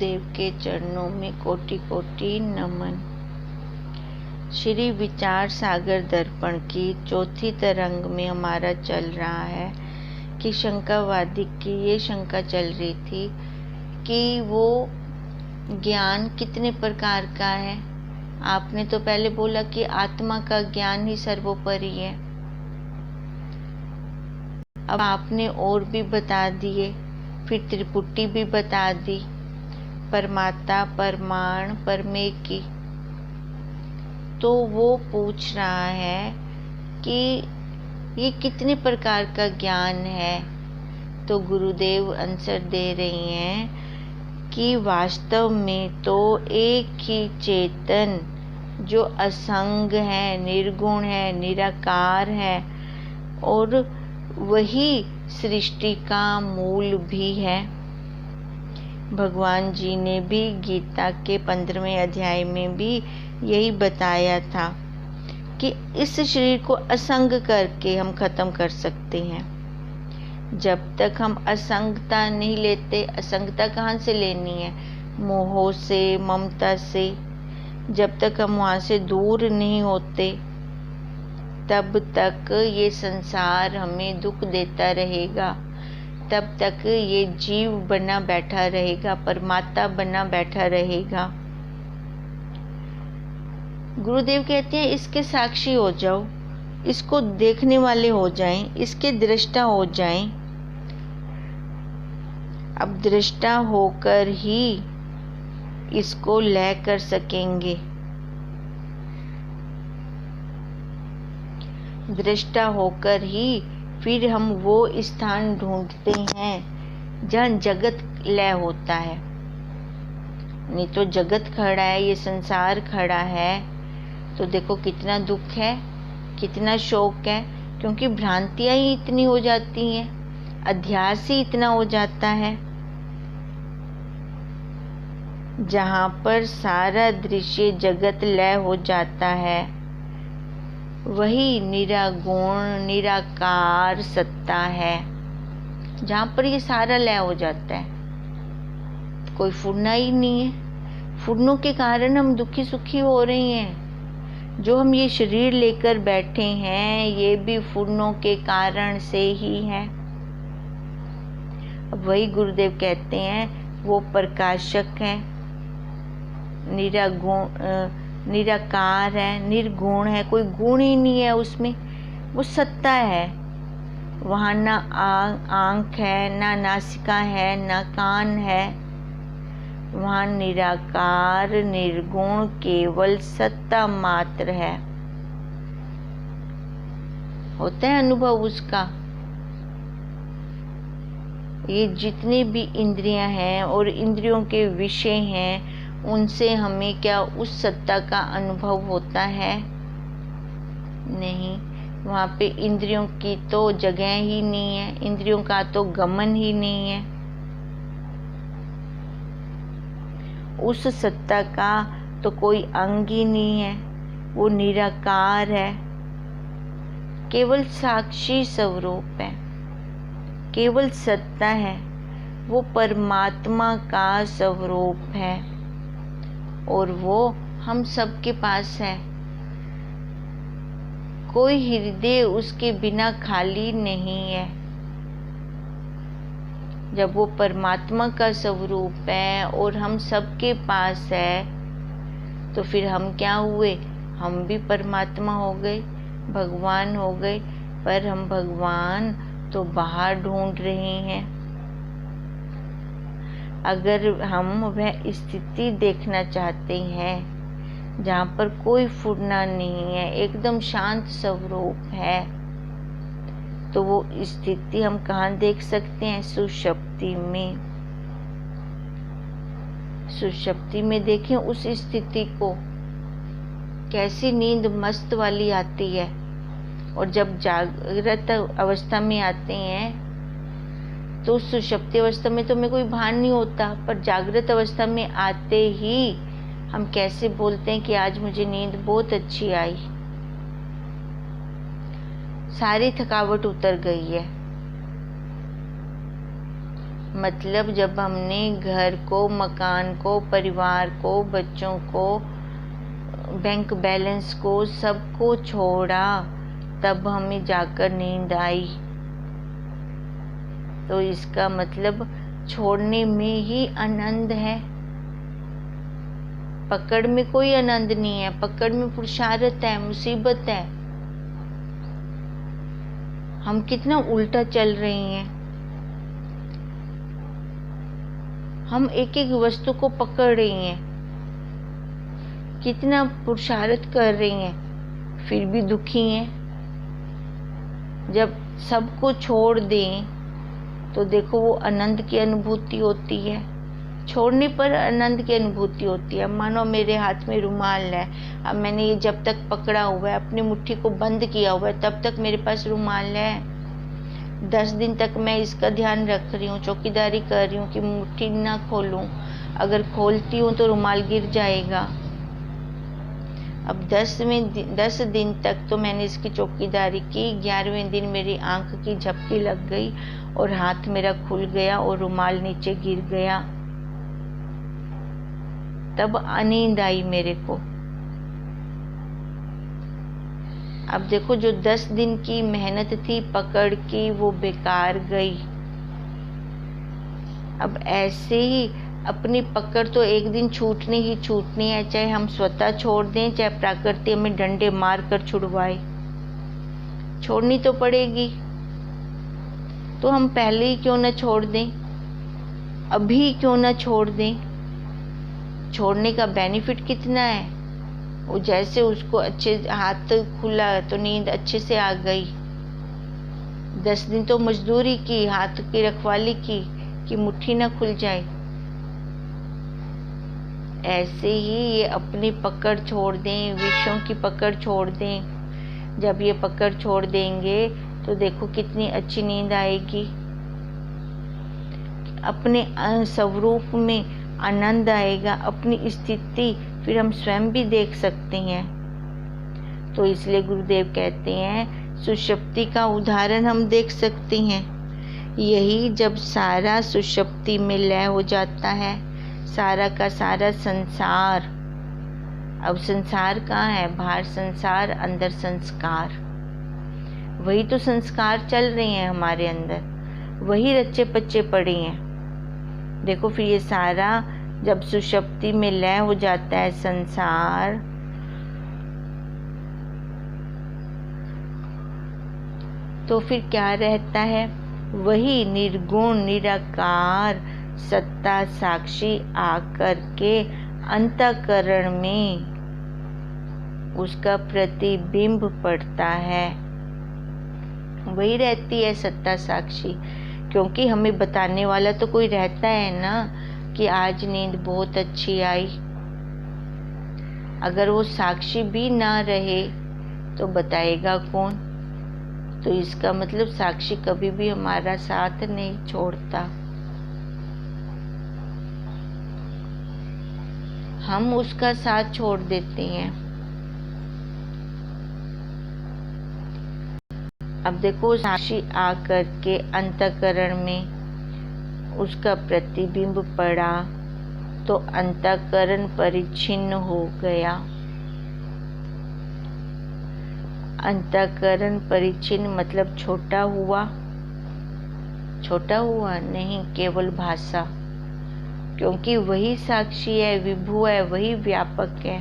गुरुदेव के चरणों में कोटि कोटि नमन। श्री विचार सागर दर्पण की चौथी तरंग में हमारा चल रहा है कि शंकावादी की ये शंका चल रही थी कि वो ज्ञान कितने प्रकार का है। आपने तो पहले बोला कि आत्मा का ज्ञान ही सर्वोपरि है। अब आपने और भी बता दिए, फिर त्रिपुटी भी बता दी, परमात्मा, परमाण, परमे की। तो वो पूछ रहा है कि ये कितने प्रकार का ज्ञान है। तो गुरुदेव आंसर दे रही हैं कि वास्तव में तो एक ही चेतन जो असंग है, निर्गुण है, निराकार है और वही सृष्टि का मूल भी है। भगवान जी ने भी गीता के 15वें अध्याय में भी यही बताया था कि इस शरीर को असंग करके हम खत्म कर सकते हैं। जब तक हम असंगता नहीं लेते, असंगता कहाँ से लेनी है? मोह से, ममता से। जब तक हम वहाँ से दूर नहीं होते तब तक ये संसार हमें दुख देता रहेगा, तब तक ये जीव बना बैठा रहेगा, परमात्मा बना बैठा रहेगा। गुरुदेव कहते हैं इसके साक्षी हो जाओ, इसको देखने वाले हो जाएं, इसके दृष्टा हो जाएं। अब दृष्टा होकर ही इसको लय कर सकेंगे। दृष्टा होकर ही फिर हम वो स्थान ढूंढते हैं जहाँ जगत लय होता है। नहीं तो जगत खड़ा है, ये संसार खड़ा है, तो देखो कितना दुख है, कितना शोक है, क्योंकि भ्रांतियां ही इतनी हो जाती हैं, अध्यास ही इतना हो जाता है। जहाँ पर सारा दृश्य जगत लय हो जाता है, वही निरागुण निराकार सत्ता है। जहाँ पर ये सारा लय हो जाता है, कोई फुरना ही नहीं है। फुरनों के कारण हम दुखी सुखी हो रहे हैं। जो हम ये शरीर लेकर बैठे हैं, ये भी फुरनों के कारण से ही है। वही गुरुदेव कहते हैं वो प्रकाशक है, निराकार है, निर्गुण है, कोई गुण ही नहीं है उसमें, वो सत्ता है। वहाँ ना आँख है, ना नासिका है, ना कान है। वहाँ निराकार निर्गुण केवल सत्ता मात्र है। होता है अनुभव उसका। ये जितने भी इंद्रियां हैं और इंद्रियों के विषय हैं, उनसे हमें क्या उस सत्ता का अनुभव होता है? नहीं। वहाँ पे इंद्रियों की तो जगह ही नहीं है, इंद्रियों का तो गमन ही नहीं है। उस सत्ता का तो कोई अंग ही नहीं है, वो निराकार है, केवल साक्षी स्वरूप है, केवल सत्ता है, वो परमात्मा का स्वरूप है और वो हम सबके पास है। कोई हृदय उसके बिना खाली नहीं है। जब वो परमात्मा का स्वरूप है और हम सबके पास है, तो फिर हम क्या हुए? हम भी परमात्मा हो गए, भगवान हो गए। पर हम भगवान तो बाहर ढूंढ रहे हैं। अगर हम वह स्थिति देखना चाहते हैं जहाँ पर कोई फुरना नहीं है, एकदम शांत स्वरूप है, तो वो स्थिति हम कहाँ देख सकते हैं? सुषुप्ति में। सुषुप्ति में देखें उस स्थिति को, कैसी नींद मस्त वाली आती है। और जब जागृत अवस्था में आते हैं तो सुषुप्ति अवस्था में तो हमें कोई भान नहीं होता, पर जागृत अवस्था में आते ही हम कैसे बोलते हैं कि आज मुझे नींद बहुत अच्छी आई, सारी थकावट उतर गई है। मतलब जब हमने घर को, मकान को, परिवार को, बच्चों को, बैंक बैलेंस को, सबको छोड़ा, तब हमें जाकर नींद आई। तो इसका मतलब छोड़ने में ही आनंद है, पकड़ में कोई आनंद नहीं है। पकड़ में पुरुषार्थ है, मुसीबत है। हम कितना उल्टा चल रहे हैं। हम एक एक वस्तु को पकड़ रही हैं, कितना पुरुषार्थ कर रही हैं, फिर भी दुखी हैं। जब सबको छोड़ दें तो देखो वो आनंद की अनुभूति होती है। छोड़ने पर आनंद की अनुभूति होती है। मानो मेरे हाथ में रुमाल है, अब मैंने ये जब तक पकड़ा हुआ है, अपनी मुट्ठी को बंद किया हुआ है, तब तक मेरे पास रुमाल है। 10 दिन तक मैं इसका ध्यान रख रही हूँ, चौकीदारी कर रही हूँ कि मुट्ठी ना खोलूँ। अगर खोलती हूँ तो रुमाल गिर जाएगा। अब 10 दिन तक तो मैंने इसकी चौकीदारी की। 11वें दिन मेरी आंख की झपकी लग गई और हाथ मेरा खुल गया और रुमाल नीचे गिर गया। तब नींद आई मेरे को। अब देखो जो 10 दिन की मेहनत थी पकड़ की, वो बेकार गई। अब ऐसे ही अपनी पकड़ तो एक दिन छूटनी ही छूटनी है, चाहे हम स्वतः छोड़ दें, चाहे प्रकृति हमें डंडे मार कर छुड़वाए, छोड़नी तो पड़ेगी। तो हम पहले ही क्यों ना छोड़ दें, अभी क्यों ना छोड़ दें। छोड़ने का बेनिफिट कितना है। वो जैसे उसको अच्छे हाथ खुला तो नींद अच्छे से आ गई। 10 दिन तो मजदूरी की, हाथ की रखवाली की कि मुट्ठी ना खुल जाए। ऐसे ही ये अपनी पकड़ छोड़ दें, विषयों की पकड़ छोड़ दें। जब ये पकड़ छोड़ देंगे तो देखो कितनी अच्छी नींद आएगी। अपने स्वरूप में आनंद आएगा, अपनी स्थिति फिर हम स्वयं भी देख सकते हैं। तो इसलिए गुरुदेव कहते हैं सुषुप्ति का उदाहरण हम देख सकते हैं। यही जब सारा सुषुप्ति में लय हो जाता है, सारा का सारा संसार। अब संसार कहाँ है, बाहर संसार, अंदर संस्कार। वही तो संस्कार चल रहे हैं हमारे अंदर, वही रच्चे पच्चे पड़े हैं। देखो फिर ये सारा जब सुषुप्ति में लय हो जाता है संसार, तो फिर क्या रहता है, वही निर्गुण निराकार सत्ता साक्षी आकर के अंतःकरण में उसका प्रतिबिंब पड़ता है। वही रहती है सत्ता साक्षी, क्योंकि हमें बताने वाला तो कोई रहता है ना कि आज नींद बहुत अच्छी आई। अगर वो साक्षी भी ना रहे तो बताएगा कौन। तो इसका मतलब साक्षी कभी भी हमारा साथ नहीं छोड़ता, हम उसका साथ छोड़ देते हैं। अब देखो साक्षी आकर के अंतःकरण में उसका प्रतिबिंब पड़ा तो अंतःकरण परिच्छिन्न हो गया। अंतःकरण परिच्छिन्न मतलब छोटा हुआ, छोटा हुआ नहीं, केवल भाषा, क्योंकि वही साक्षी है, विभु है, वही व्यापक है।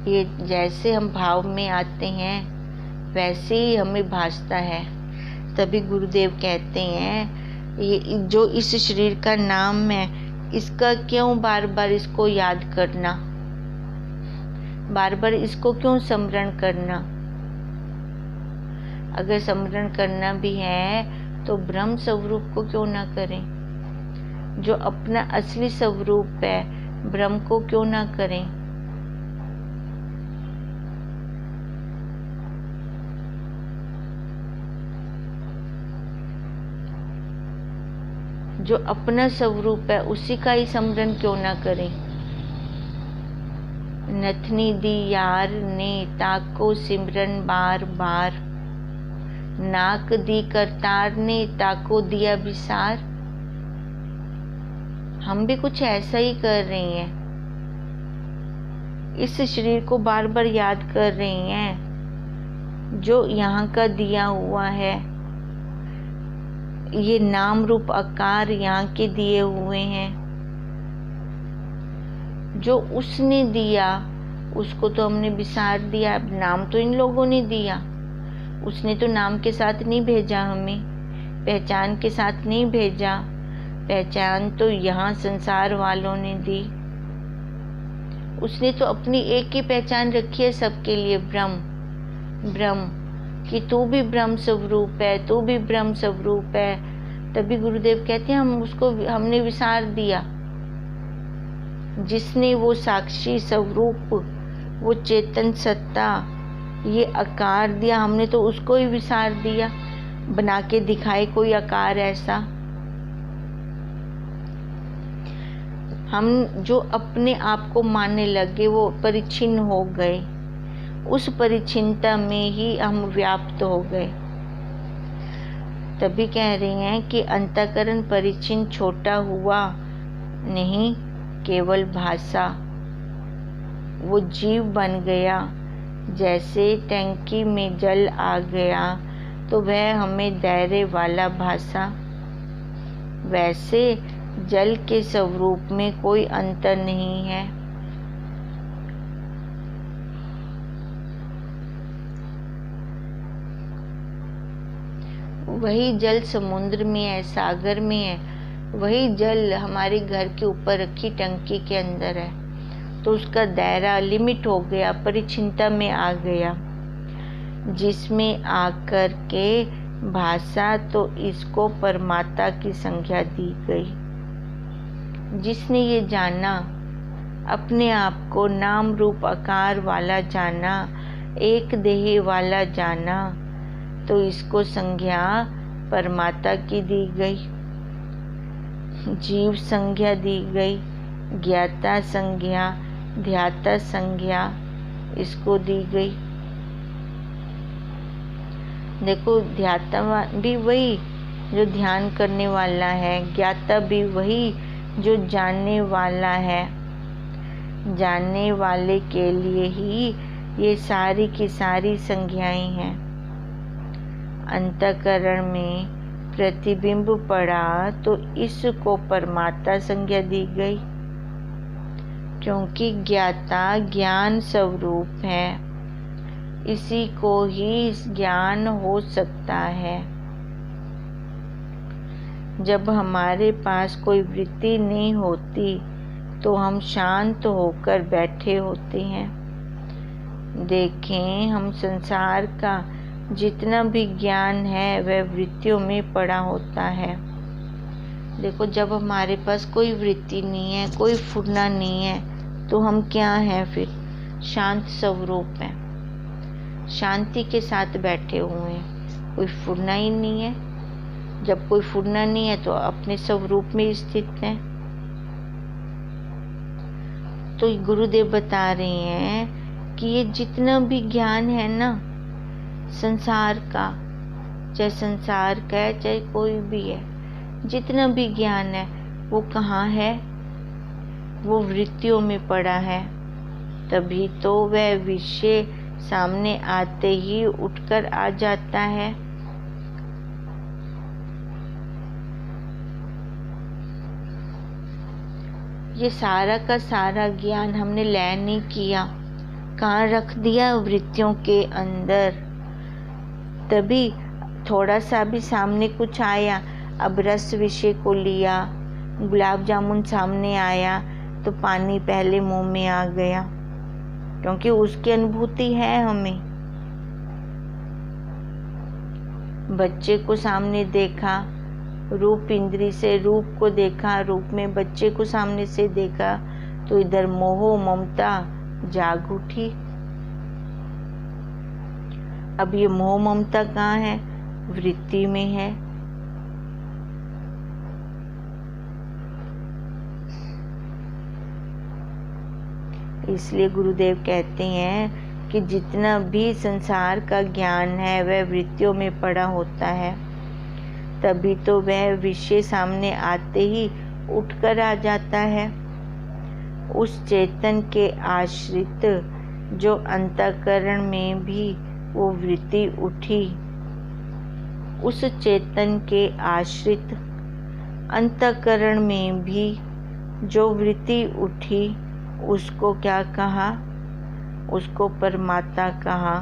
ये जैसे हम भाव में आते हैं वैसे ही हमें भासता है। तभी गुरुदेव कहते हैं ये जो इस शरीर का नाम है, इसका क्यों बार बार इसको याद करना, बार बार इसको क्यों स्मरण करना। अगर स्मरण करना भी है तो ब्रह्म स्वरूप को क्यों ना करें, जो अपना असली स्वरूप है ब्रह्म को क्यों ना करें। जो अपना स्वरूप है उसी का ही स्मरण क्यों ना करें। नथनी दी यार ने ताको सिमरन बार बार, नाक दी करतार ने ताको दिया विसार। हम भी कुछ ऐसा ही कर रही हैं, इस शरीर को बार बार याद कर रही हैं जो यहाँ का दिया हुआ है। ये नाम रूप आकार यहाँ के दिए हुए हैं। जो उसने दिया उसको तो हमने विसार दिया। नाम तो इन लोगों ने दिया, उसने तो नाम के साथ नहीं भेजा हमें, पहचान के साथ नहीं भेजा। पहचान तो यहाँ संसार वालों ने दी। उसने तो अपनी एक ही पहचान रखी है सबके लिए, ब्रह्म। ब्रह्म कि तू भी ब्रह्म स्वरूप है, तू भी ब्रह्म स्वरूप है। तभी गुरुदेव कहते हैं हमने विसार दिया। जिसने वो साक्षी स्वरूप, वो चेतन सत्ता, ये आकार दिया, हमने तो उसको ही विसार दिया। बना के दिखाए कोई आकार ऐसा। हम जो अपने आप को मानने लगे वो परिच्छिन्न हो गए। उस परिच्छिन्नता में ही हम व्याप्त हो गए। तभी कह रही हैं कि अंतःकरण परिच्छिन्न छोटा हुआ नहीं, केवल भाषा। वो जीव बन गया। जैसे टंकी में जल आ गया तो वह हमें दायरे वाला भाषा। वैसे जल के स्वरूप में कोई अंतर नहीं है। वही जल समुद्र में है, सागर में है। वही जल हमारे घर के ऊपर रखी टंकी के अंदर है, तो उसका दायरा लिमिट हो गया, परिच्छिन्नता में आ गया। जिसमें आकर के भाषा, तो इसको परमात्मा की संज्ञा दी गई। जिसने ये जाना, अपने आप को नाम रूप आकार वाला जाना, एक देह वाला जाना, तो इसको संज्ञा परमात्मा की दी गई। जीव संज्ञा दी गई, ज्ञाता संज्ञा, ध्याता संज्ञा इसको दी गई। देखो, ध्याता भी वही जो ध्यान करने वाला है, ज्ञाता भी वही जो जानने वाला है। जानने वाले के लिए ही ये सारी की सारी संज्ञाएं हैं। अंतःकरण में प्रतिबिंब पड़ा तो इसको परमात्मा संज्ञा दी गई, क्योंकि ज्ञाता ज्ञान स्वरूप है। इसी को ही ज्ञान हो सकता है। जब हमारे पास कोई वृत्ति नहीं होती तो हम शांत होकर बैठे होते हैं। देखें, हम संसार का जितना भी ज्ञान है वह वृत्तियों में पड़ा होता है। देखो, जब हमारे पास कोई वृत्ति नहीं है, कोई फुरना नहीं है, तो हम क्या हैं फिर? शांत स्वरूप हैं, शांति के साथ बैठे हुए हैं, कोई फुरना ही नहीं है। जब कोई फुरना नहीं है तो अपने स्वरूप में स्थित हैं। तो गुरुदेव बता रहे हैं कि ये जितना भी ज्ञान है ना संसार का, चाहे संसार का है चाहे कोई भी है, जितना भी ज्ञान है वो कहाँ है? वो वृत्तियों में पड़ा है। तभी तो वह विषय सामने आते ही उठकर आ जाता है। ये सारा का सारा ज्ञान हमने लय नहीं किया, कहाँ रख दिया? वृत्तियों के अंदर। तभी थोड़ा सा भी सामने कुछ आया, अब रस विषय को लिया, गुलाब जामुन सामने आया तो पानी पहले मुंह में आ गया, क्योंकि उसकी अनुभूति है हमें। बच्चे को सामने देखा, रूप इंद्री से रूप को देखा, रूप में बच्चे को सामने से देखा तो इधर मोह ममता जाग उठी। अब ये मोह ममता कहाँ है? वृत्ति में है। इसलिए गुरुदेव कहते हैं कि जितना भी संसार का ज्ञान है वह वृत्तियों में पड़ा होता है, तभी तो वह विषय सामने आते ही उठकर आ जाता है। उस चेतन के आश्रित जो अंतःकरण में भी वो वृत्ति उठी, उस चेतन के आश्रित अंतःकरण में भी जो वृत्ति उठी, उसको क्या कहा? उसको परमात्मा कहा,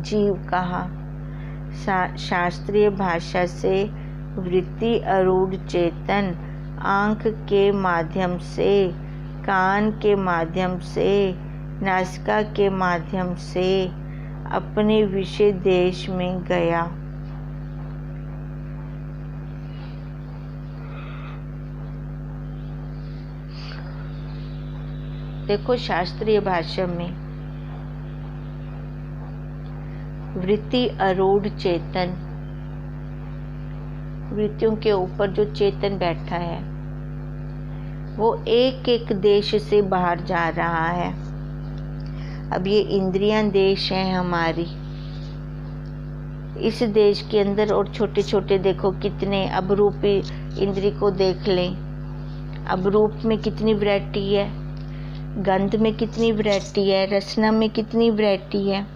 जीव कहा। शास्त्रीय भाषा से वृत्ति आरूढ़ चेतन आँख के माध्यम से, कान के माध्यम से, नासिका के माध्यम से अपने विषय देश में गया। देखो, शास्त्रीय भाषा में वृत्ति आरूढ़ चेतन, वृत्तियों के ऊपर जो चेतन बैठा है वो एक एक देश से बाहर जा रहा है। अब ये इंद्रियां देश हैं हमारी, इस देश के अंदर और छोटे छोटे देखो कितने, अब रूपी इंद्री को देख लें, अब रूप में कितनी वैरायटी है, गंध में कितनी वैरायटी है, रसना में कितनी वैरायटी है।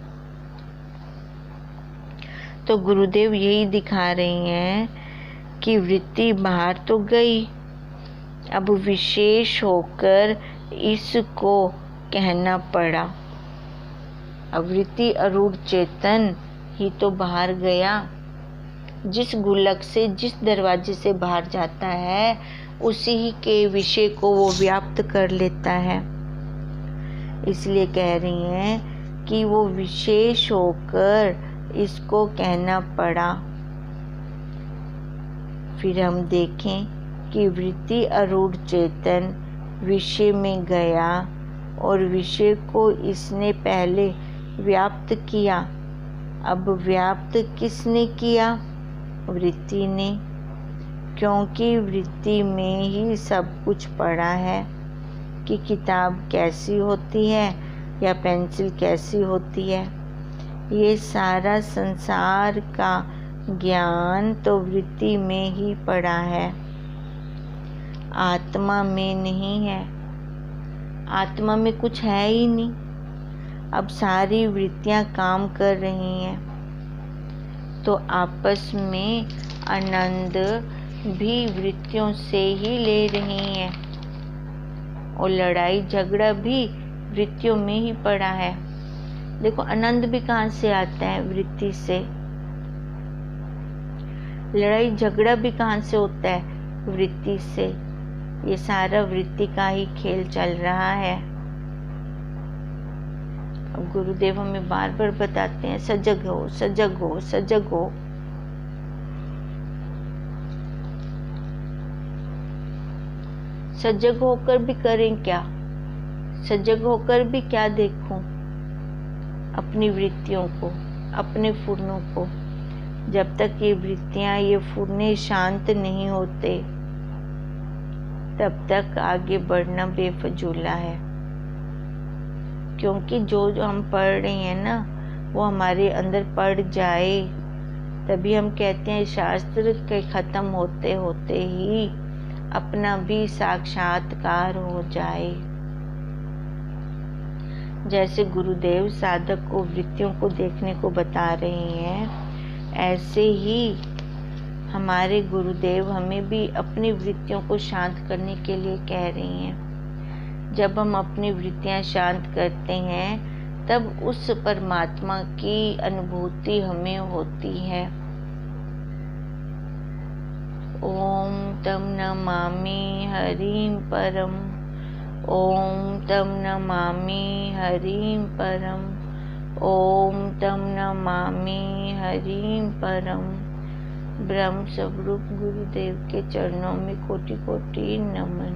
तो गुरुदेव यही दिखा रहे हैं कि वृत्ति बाहर तो गई, अब विशेष होकर इसको कहना पड़ा। अब वृत्ति आरूढ़ चेतन ही तो बाहर गया, जिस गुल्लक से, जिस दरवाजे से बाहर जाता है उसी ही के विषय को वो व्याप्त कर लेता है। इसलिए कह रही हैं कि वो विशेष होकर इसको कहना पड़ा। फिर हम देखें कि वृत्ति आरूढ़ चेतन विषय में गया और विषय को इसने पहले व्याप्त किया। अब व्याप्त किसने किया? वृत्ति ने, क्योंकि वृत्ति में ही सब कुछ पड़ा है कि किताब कैसी होती है या पेंसिल कैसी होती है। ये सारा संसार का ज्ञान तो वृत्ति में ही पड़ा है, आत्मा में नहीं है। आत्मा में कुछ है ही नहीं। अब सारी वृत्तियां काम कर रही हैं तो आपस में आनंद भी वृत्तियों से ही ले रही हैं और लड़ाई झगड़ा भी वृत्तियों में ही पड़ा है। देखो, आनंद भी कहाँ से आता है? वृत्ति से। लड़ाई झगड़ा भी कहाँ से होता है? वृत्ति से। ये सारा वृत्ति का ही खेल चल रहा है। अब गुरुदेव हमें बार बार बताते हैं, सजग हो, सजग हो, सजग हो। सजग होकर भी करें क्या? सजग होकर भी क्या देखूं? अपनी वृत्तियों को, अपने फुर्नों को। जब तक ये वृत्तियां, ये फुर्ने शांत नहीं होते तब तक आगे बढ़ना बेफजूला है। क्योंकि जो हम पढ़ रहे हैं ना, वो हमारे अंदर पड़ जाए तभी हम कहते हैं शास्त्र के खत्म होते होते ही अपना भी साक्षात्कार हो जाए। जैसे गुरुदेव साधक को वृत्तियों को देखने को बता रहे हैं, ऐसे ही हमारे गुरुदेव हमें भी अपनी वृत्तियों को शांत करने के लिए कह रही हैं। जब हम अपनी वृत्तियां शांत करते हैं तब उस परमात्मा की अनुभूति हमें होती है। ओम तम नमामि हरिं परम, ओम तम नमामि हरिं परम, ओम तम नमामि हरिं परम। ब्रह्म स्वरूप गुरुदेव के चरणों में कोटि कोटि नमन।